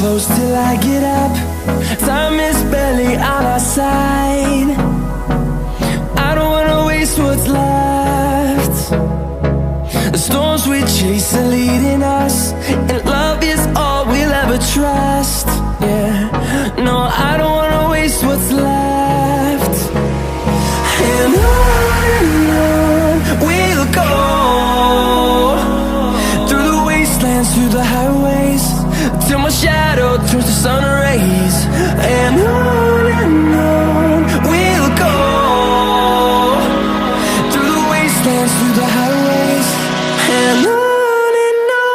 close till I get up. Time is barely on our side. I don't wanna waste what's left. The storms we chase are leading us, and love is all we'll ever trust. Yeah, no, I don't wanna waste what's left. And on we'll go, through the wastelands, through the highways, till my shadow turns to sun rays. And on we'll go, through the wastelands, through the highways, and on we'll go.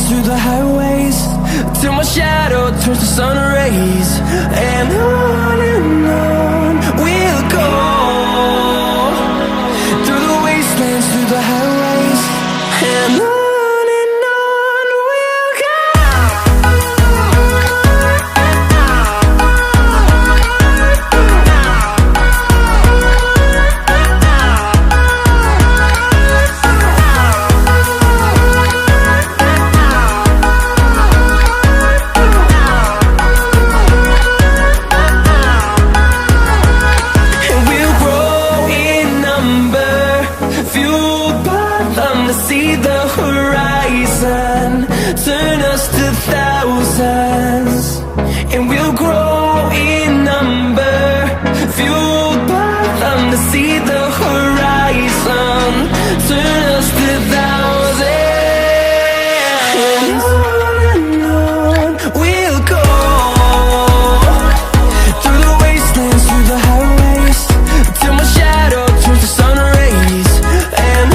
Through the highways, till my shadow turns to sun rays. And on we'll go, through the wastelands, through the highways, and on we'll go. See the horizon turn us to thousands, and we'll grow in number, fueled by them. To see the horizon turn us to thousands, and on we'll go, through the wastelands, through the highways, till my shadow turns to sun rays. And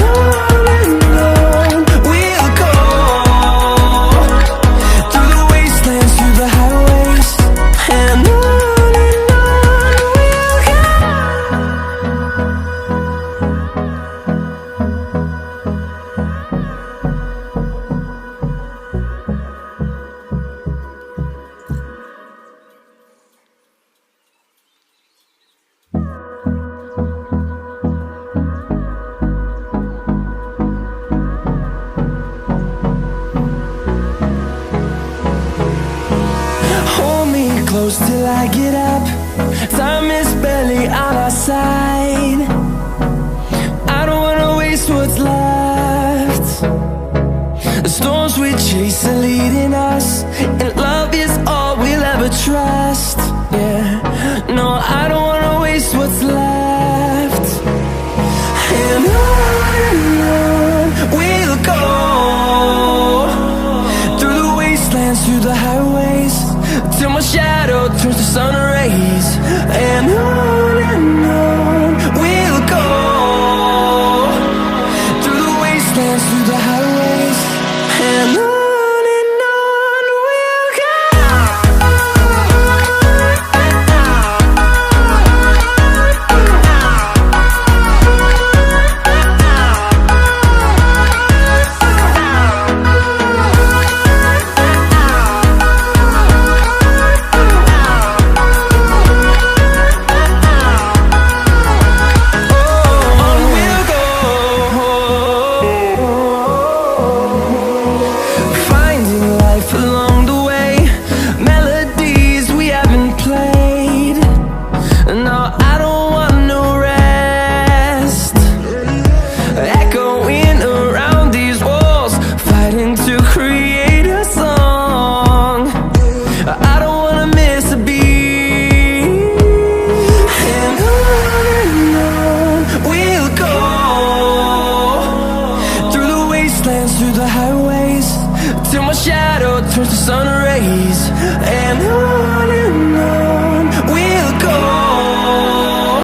close till I get up. Time is barely on our side. I don't wanna waste what's left. The storms we chase are leading us, and love is all we'll ever trust. Yeah, no, I don't wanna waste what's left. And on we'll go, through the wastelands, through the highways, till my shadow turns to sun rays. And on we'll go, through the wastelands, through the highways, and on we'll go. till my shadow turns to sun rays. And on